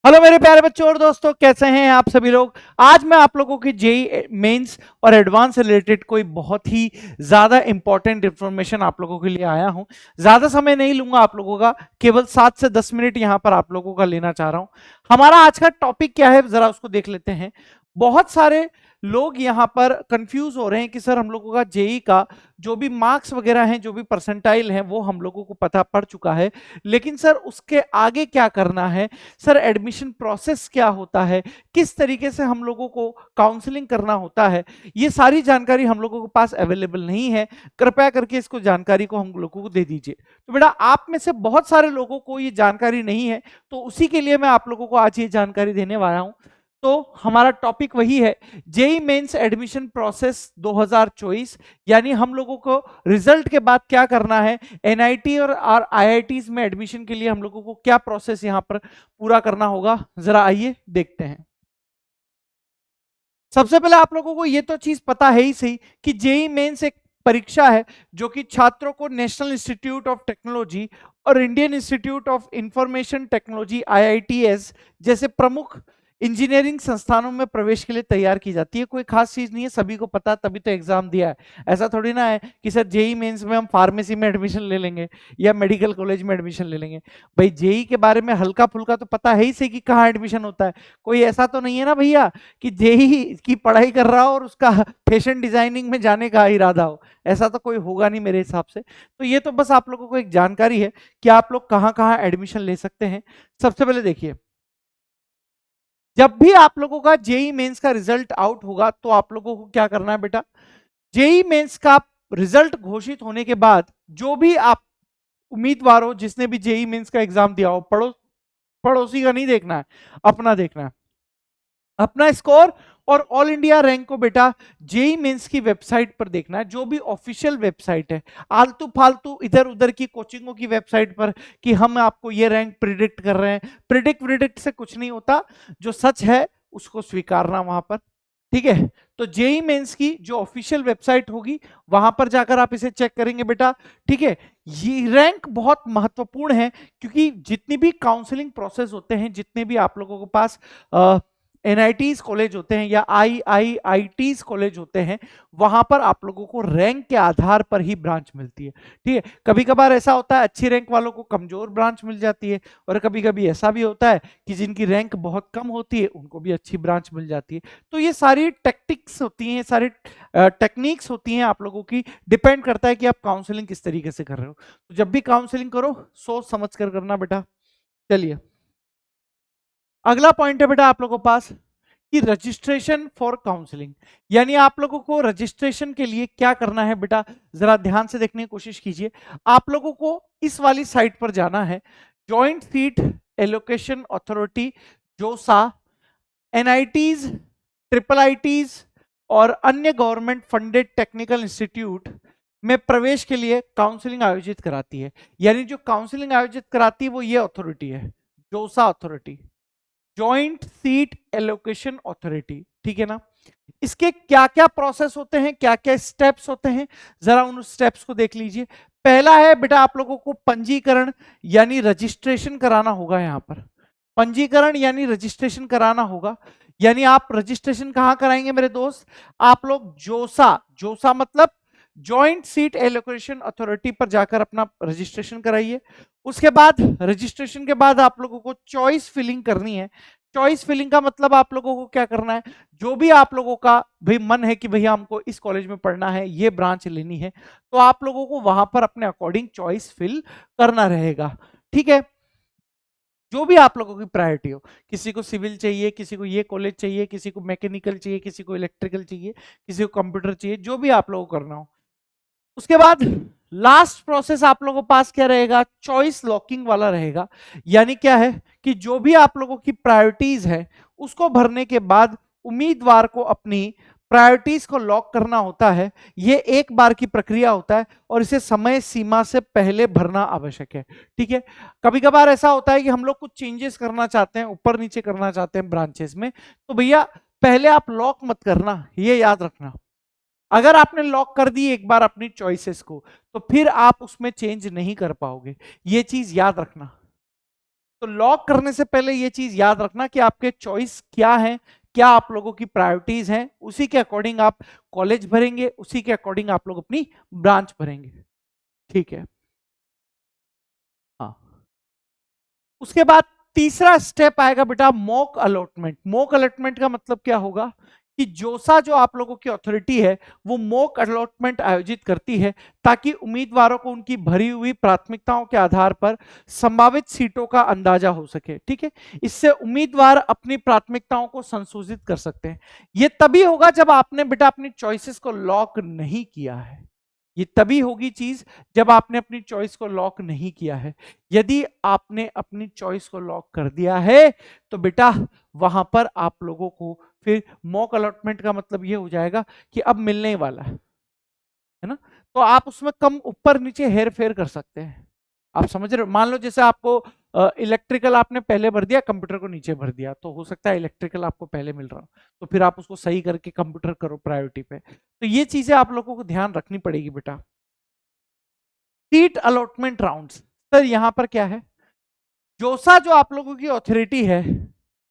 Hello मेरे प्यारे बच्चों और दोस्तों, कैसे हैं आप सभी लोग। आज मैं आप लोगों की जेई मेंस और एडवांस से रिलेटेड कोई बहुत ही ज़्यादा इंपॉर्टेंट इन्फॉर्मेशन आप लोगों के लिए आया हूं। ज़्यादा समय नहीं लूंगा आप लोगों का, केवल 7 से 10 मिनट यहां पर आप लोगों का लेना चाह रहा हूं। हमारा आज का टॉपिक क्या है, जरा उसको देख लेते हैं। बहुत सारे लोग यहां पर कंफ्यूज हो रहे हैं कि सर हम लोगों का जेई का जो भी मार्क्स वगैरह हैं, जो भी परसेंटाइल है, वो हम लोगों को पता पड़ चुका है, लेकिन सर उसके आगे क्या करना है, सर एडमिशन प्रोसेस क्या होता है, किस तरीके से हम लोगों को काउंसलिंग करना होता है, ये सारी जानकारी हम लोगों के पास अवेलेबल नहीं है। कृपया करके इसको जानकारी को हम लोगों को दे दीजिए। तो बेटा, आप में से बहुत सारे लोगों को ये जानकारी नहीं है, तो उसी के लिए मैं आप लोगों को आज ये जानकारी देने वाला हूं। तो हमारा टॉपिक वही है, जेई मेंस एडमिशन प्रोसेस 2024, यानी हम लोगों को रिजल्ट के बाद क्या करना है, एनआईटी और आईआईटीज में एडमिशन के लिए हम लोगों को क्या प्रोसेस यहां पर पूरा करना होगा। जरा आइए देखते हैं। सबसे पहले आप लोगों को ये तो चीज पता है ही सही कि जेई मेंस एक परीक्षा है जो कि छात्रों को नेशनल इंस्टीट्यूट ऑफ टेक्नोलॉजी और Indian institute of information technology IITs जैसे प्रमुख इंजीनियरिंग संस्थानों में प्रवेश के लिए तैयार की जाती है। कोई खास चीज नहीं है, सभी को पता, तभी तो एग्जाम दिया है। ऐसा थोड़ी ना है कि सर जेई मेंस में हम फार्मेसी में एडमिशन ले लेंगे या मेडिकल कॉलेज में एडमिशन ले लेंगे। भाई जेई के बारे में हल्का फुल्का तो पता है ही सही कि कहाँ एडमिशन होता है। कोई ऐसा तो नहीं है ना भैया कि जेई की पढ़ाई कर रहा हो और उसका फैशन डिजाइनिंग में जाने का इरादा हो। ऐसा तो कोई होगा नहीं मेरे हिसाब से। तो ये तो बस आप लोगों को एक जानकारी है कि आप लोग कहाँ कहाँ एडमिशन ले सकते हैं। सबसे पहले देखिए, जब भी आप लोगों का जेई मेंस का रिजल्ट आउट होगा तो आप लोगों को क्या करना है बेटा, जेई मेंस का रिजल्ट घोषित होने के बाद जो भी आप उम्मीदवार हो, जिसने भी जेई मेंस का एग्जाम दिया हो, पड़ोसी का नहीं देखना है, अपना देखना है। अपना स्कोर और ऑल इंडिया रैंक को बेटा जेई मेंस की वेबसाइट पर देखना है, जो भी ऑफिशियल वेबसाइट है। आलतू फालतू इधर उधर की कोचिंगों की वेबसाइट पर कि हम आपको ये रैंक प्रिडिक्ट कर रहे हैं, प्रिडिक्ट से कुछ नहीं होता। जो सच है उसको स्वीकारना वहां पर, ठीक है। तो जेई मेंस की जो ऑफिशियल वेबसाइट होगी वहां पर जाकर आप इसे चेक करेंगे बेटा, ठीक है। ये रैंक बहुत महत्वपूर्ण है, क्योंकि जितनी भी काउंसलिंग प्रोसेस होते हैं, जितने भी आप लोगों के पास एनआईटीज कॉलेज होते हैं या आईआईआईटीज कॉलेज होते हैं, वहां पर आप लोगों को रैंक के आधार पर ही ब्रांच मिलती है, ठीक है। कभी कभार ऐसा होता है अच्छी रैंक वालों को कमजोर ब्रांच मिल जाती है, और कभी कभी ऐसा भी होता है कि जिनकी रैंक बहुत कम होती है उनको भी अच्छी ब्रांच मिल जाती है। तो ये सारी टेक्टिक्स होती हैं, सारी टेक्निक्स होती हैं आप लोगों की, डिपेंड करता है कि आप काउंसलिंग किस तरीके से कर रहे हो। तो जब भी काउंसलिंग करो सोच समझ कर करना बेटा। चलिए, अगला पॉइंट है बेटा आप लोगों के पास कि रजिस्ट्रेशन फॉर काउंसलिंग, यानी आप लोगों को रजिस्ट्रेशन के लिए क्या करना है बेटा, जरा ध्यान से देखने की कोशिश कीजिए। आप लोगों को इस वाली साइट पर जाना है, जॉइंट सीट एलोकेशन अथॉरिटी, जोसा, एनआईटीज, ट्रिपल आईटीज और अन्य गवर्नमेंट फंडेड टेक्निकल इंस्टीट्यूट में प्रवेश के लिए काउंसलिंग आयोजित कराती है। यानी जो काउंसलिंग आयोजित कराती है वो ये अथॉरिटी है, जोसा authority, joint seat allocation authority, ठीक है ना। इसके क्या क्या प्रोसेस होते हैं, क्या क्या स्टेप्स होते हैं, जरा उन स्टेप्स को देख लीजिए। पहला है बेटा, आप लोगों को पंजीकरण यानी रजिस्ट्रेशन कराना होगा। यहां पर पंजीकरण यानी रजिस्ट्रेशन कराना होगा। यानी आप रजिस्ट्रेशन कहां कराएंगे मेरे दोस्त, आप लोग जोसा, जोसा मतलब जॉइंट सीट एलोकेशन अथॉरिटी पर जाकर अपना रजिस्ट्रेशन कराइए। उसके बाद रजिस्ट्रेशन के बाद आप लोगों को चॉइस फिलिंग करनी है। चॉइस फिलिंग का मतलब आप लोगों को क्या करना है, जो भी आप लोगों का भाई मन है कि भैया हमको इस कॉलेज में पढ़ना है, ये ब्रांच लेनी है, तो आप लोगों को वहां पर अपने अकॉर्डिंग चॉइस फिल करना रहेगा, ठीक है। जो भी आप लोगों की प्रायोरिटी हो, किसी को सिविल चाहिए, किसी को ये कॉलेज चाहिए, किसी को मैकेनिकल चाहिए, किसी को इलेक्ट्रिकल चाहिए, किसी को कंप्यूटर चाहिए, जो भी आप लोगों को करना हो। उसके बाद लास्ट प्रोसेस आप लोगों के पास क्या रहेगा, चॉइस लॉकिंग वाला रहेगा। यानी क्या है कि जो भी आप लोगों की प्रायोरिटीज है उसको भरने के बाद उम्मीदवार को अपनी प्रायोरिटीज को लॉक करना होता है। ये एक बार की प्रक्रिया होता है और इसे समय सीमा से पहले भरना आवश्यक है, ठीक है। कभी कभार ऐसा होता है कि हम लोग कुछ चेंजेस करना चाहते हैं, ऊपर नीचे करना चाहते हैं ब्रांचेस में, तो भैया पहले आप लॉक मत करना, ये याद रखना। अगर आपने लॉक कर दी एक बार अपनी चॉइसेस को, तो फिर आप उसमें चेंज नहीं कर पाओगे, ये चीज याद रखना। तो लॉक करने से पहले ये चीज याद रखना कि आपके चॉइस क्या है, क्या आप लोगों की प्रायोरिटीज हैं, उसी के अकॉर्डिंग आप कॉलेज भरेंगे, उसी के अकॉर्डिंग आप लोग अपनी ब्रांच भरेंगे। ठीक है, हाँ। उसके बाद तीसरा स्टेप आएगा बेटा मॉक अलॉटमेंट। मॉक अलॉटमेंट का मतलब क्या होगा कि जोसा जो आप लोगों की अथॉरिटी है वो मॉक अलॉटमेंट आयोजित करती है ताकि उम्मीदवारों को उनकी भरी हुई प्राथमिकताओं के आधार पर संभावित सीटों का अंदाजा हो सके। ठीक है, इससे उम्मीदवार अपनी प्राथमिकताओं को संशोधित कर सकते हैं। यह तभी होगा जब आपने बेटा अपनी चॉइसेस को लॉक नहीं किया है। ये तभी होगी चीज जब आपने अपनी चॉइस को लॉक नहीं किया है। यदि आपने अपनी चॉइस को लॉक कर दिया है तो बेटा वहां पर आप लोगों को फिर मॉक अलॉटमेंट का मतलब ये हो जाएगा कि अब मिलने वाला है ना, तो आप उसमें कम ऊपर नीचे हेर फेर कर सकते हैं। आप समझ रहे हो, मान लो जैसे आपको इलेक्ट्रिकल आपने पहले भर दिया, कंप्यूटर को नीचे भर दिया, तो हो सकता है इलेक्ट्रिकल आपको पहले मिल रहा हो, तो फिर आप उसको सही करके कंप्यूटर करो प्रायोरिटी पे। तो ये चीजें आप लोगों को ध्यान रखनी पड़ेगी बेटा। सीट अलॉटमेंट राउंड्स, सर यहां पर क्या है, जोसा जो आप लोगों की ऑथोरिटी है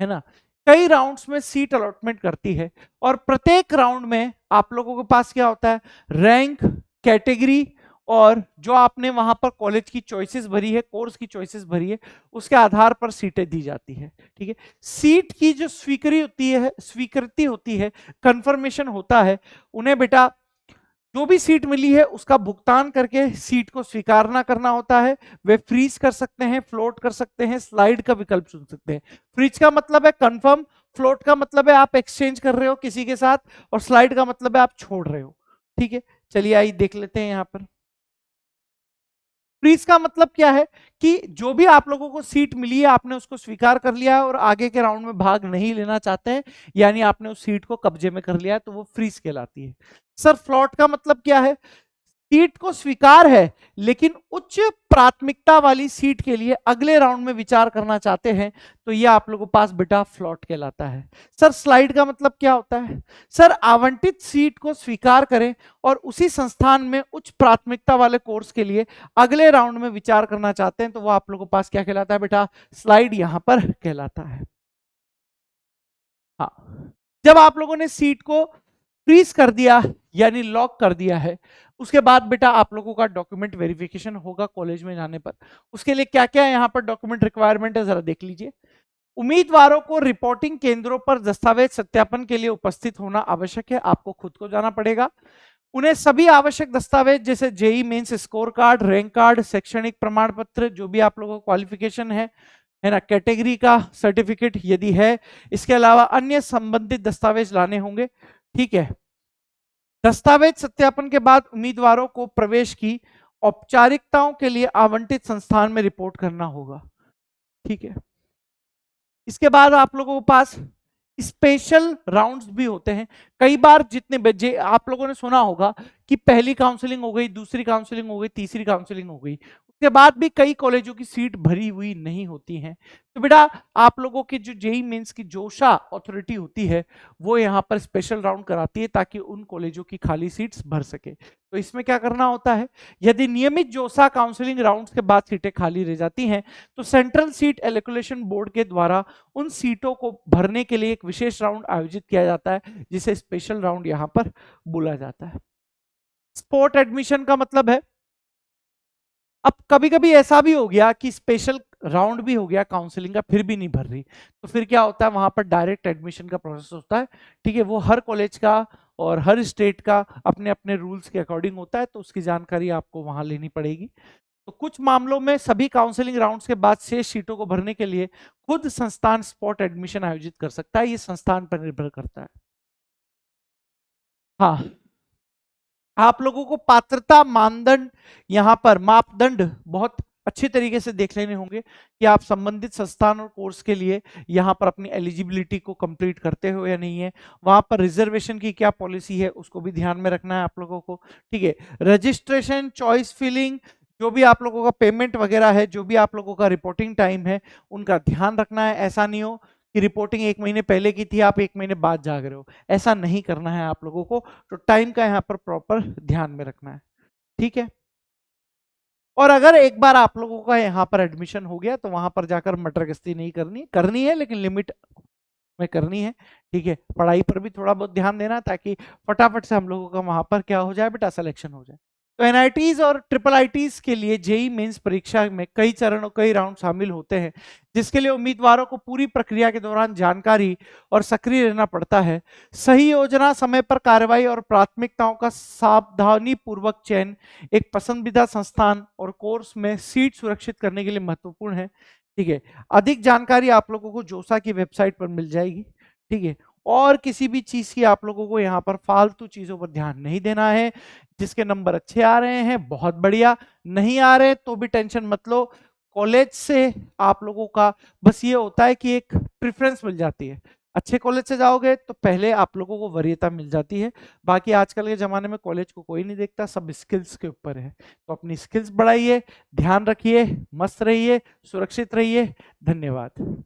ना, कई राउंड्स में सीट अलॉटमेंट करती है और प्रत्येक राउंड में आप लोगों के पास क्या होता है, रैंक, कैटेगरी और जो आपने वहां पर कॉलेज की चॉइसेस भरी है, कोर्स की चॉइसेस भरी है, उसके आधार पर सीटें दी जाती है। ठीक है, सीट की जो स्वीकृति होती है, कंफर्मेशन होता है, उन्हें बेटा जो भी सीट मिली है उसका भुगतान करके सीट को स्वीकार ना करना होता है। वे फ्रीज कर सकते हैं, फ्लोट कर सकते हैं, स्लाइड का विकल्प चुन सकते हैं। फ्रीज का मतलब है कंफर्म, फ्लोट का मतलब है आप एक्सचेंज कर रहे हो किसी के साथ, और स्लाइड का मतलब है आप छोड़ रहे हो। ठीक है, चलिए आइए देख लेते हैं यहां पर। फ्रीज का मतलब क्या है कि जो भी आप लोगों को सीट मिली है आपने उसको स्वीकार कर लिया है और आगे के राउंड में भाग नहीं लेना चाहते हैं, यानी आपने उस सीट को कब्जे में कर लिया है, तो वो फ्रीज कहलाती है। सर फ्लॉट का मतलब क्या है, सीट को स्वीकार है लेकिन उच्च प्राथमिकता वाली सीट के लिए अगले राउंड में विचार करना चाहते हैं, तो यह आप लोगों के पास बेटा फ्लॉट कहलाता है। सर स्लाइड का मतलब क्या होता है, सर आवंटित सीट को स्वीकार करें और उसी संस्थान में उच्च प्राथमिकता वाले कोर्स के लिए अगले राउंड में विचार करना चाहते हैं, तो वो आप लोगों के पास क्या कहलाता है बेटा, स्लाइड यहां पर कहलाता है। हाँ, जब आप लोगों ने सीट को फ्रीज कर दिया यानी लॉक कर दिया है, उसके बाद बेटा आप लोगों का डॉक्यूमेंट वेरिफिकेशन होगा कॉलेज में जाने पर। उसके लिए क्या क्या यहाँ पर डॉक्यूमेंट रिक्वायरमेंट है जरा देख लीजिए। उम्मीदवारों को रिपोर्टिंग केंद्रों पर दस्तावेज सत्यापन के लिए उपस्थित होना आवश्यक है, आपको खुद को जाना पड़ेगा। उन्हें सभी आवश्यक दस्तावेज जैसे JEE mains score card, rank card, शैक्षणिक प्रमाण पत्र, जो भी आप लोगों का क्वालिफिकेशन है ना, कैटेगरी का सर्टिफिकेट यदि है, इसके अलावा अन्य संबंधित दस्तावेज लाने होंगे। ठीक है, दस्तावेज सत्यापन के बाद उम्मीदवारों को प्रवेश की औपचारिकताओं के लिए आवंटित संस्थान में रिपोर्ट करना होगा। ठीक है, इसके बाद आप लोगों के पास स्पेशल राउंड्स भी होते हैं। कई बार जितने बच्चे आप लोगों ने सुना होगा कि पहली काउंसलिंग हो गई, दूसरी काउंसलिंग हो गई, तीसरी काउंसलिंग हो गई, उसके बाद भी कई कॉलेजों की सीट भरी हुई नहीं होती हैं। तो बेटा आप लोगों की जो जेई मेंस की जोशा अथॉरिटी होती है वो यहाँ पर स्पेशल राउंड कराती है ताकि उन कॉलेजों की खाली सीट्स भर सके। तो इसमें क्या करना होता है, यदि नियमित जोशा काउंसलिंग राउंड्स के बाद सीटें खाली रह जाती हैं तो सेंट्रल सीट एलोकेशन बोर्ड के द्वारा उन सीटों को भरने के लिए एक विशेष राउंड आयोजित किया जाता है जिसे स्पेशल राउंड यहां पर बोला जाता है। स्पॉट एडमिशन का मतलब है, अब कभी कभी ऐसा भी हो गया कि स्पेशल राउंड भी हो गया काउंसलिंग का फिर भी नहीं भर रही, तो फिर क्या होता है वहां पर डायरेक्ट एडमिशन का प्रोसेस होता है। ठीक है, वो हर कॉलेज का और हर स्टेट का अपने अपने रूल्स के अकॉर्डिंग होता है, तो उसकी जानकारी आपको वहां लेनी पड़ेगी। तो कुछ मामलों में सभी काउंसलिंग राउंड्स के बाद शेष सीटों को भरने के लिए खुद संस्थान स्पॉट एडमिशन आयोजित कर सकता है, ये संस्थान पर निर्भर करता है। हाँ, आप लोगों को पात्रता मानदंड यहां पर मापदंड बहुत अच्छे तरीके से देख लेने होंगे कि आप संबंधित संस्थान और कोर्स के लिए यहां पर अपनी एलिजिबिलिटी को कंप्लीट करते हो या नहीं है। वहां पर रिजर्वेशन की क्या पॉलिसी है उसको भी ध्यान में रखना है आप लोगों को। ठीक है, रजिस्ट्रेशन, चॉइस फिलिंग, जो भी आप लोगों का पेमेंट वगैरह है, जो भी आप लोगों का रिपोर्टिंग टाइम है, उनका ध्यान रखना है। ऐसा नहीं हो कि रिपोर्टिंग 1 महीने पहले की थी, आप 1 महीने बाद जाग रहे हो, ऐसा नहीं करना है आप लोगों को। तो टाइम का यहाँ पर प्रॉपर ध्यान में रखना है। ठीक है, और अगर एक बार आप लोगों का यहाँ पर एडमिशन हो गया तो वहां पर जाकर मटर गश्ती नहीं करनी है, लेकिन लिमिट में करनी है। ठीक है, पढ़ाई पर भी थोड़ा बहुत ध्यान देना ताकि फटाफट से हम लोगों का वहां पर क्या हो जाए बेटा, सिलेक्शन हो जाए। तो एनआईटीज और ट्रिपल आईटीज के लिए जेई मेंस परीक्षा में कई चरण और कई राउंड शामिल होते हैं, जिसके लिए उम्मीदवारों को पूरी प्रक्रिया के दौरान जानकारी और सक्रिय रहना पड़ता है। सही योजना, समय पर कार्रवाई और प्राथमिकताओं का सावधानी पूर्वक चयन एक पसंदीदा संस्थान और कोर्स में सीट सुरक्षित करने के लिए महत्वपूर्ण है। ठीक है, अधिक जानकारी आप लोगों को जोसा की वेबसाइट पर मिल जाएगी। ठीक है, और किसी भी चीज की आप लोगों को यहाँ पर फालतू चीजों पर ध्यान नहीं देना है। जिसके नंबर अच्छे आ रहे हैं बहुत बढ़िया, नहीं आ रहे तो भी टेंशन मत लो। कॉलेज से आप लोगों का बस ये होता है कि एक प्रेफरेंस मिल जाती है। अच्छे कॉलेज से जाओगे तो पहले आप लोगों को वरीयता मिल जाती है। बाकी आजकल के जमाने में कॉलेज को कोई नहीं देखता, सब स्किल्स के ऊपर है। तो अपनी स्किल्स बढ़ाइए, ध्यान रखिए, मस्त रहिए, सुरक्षित रहिए। धन्यवाद।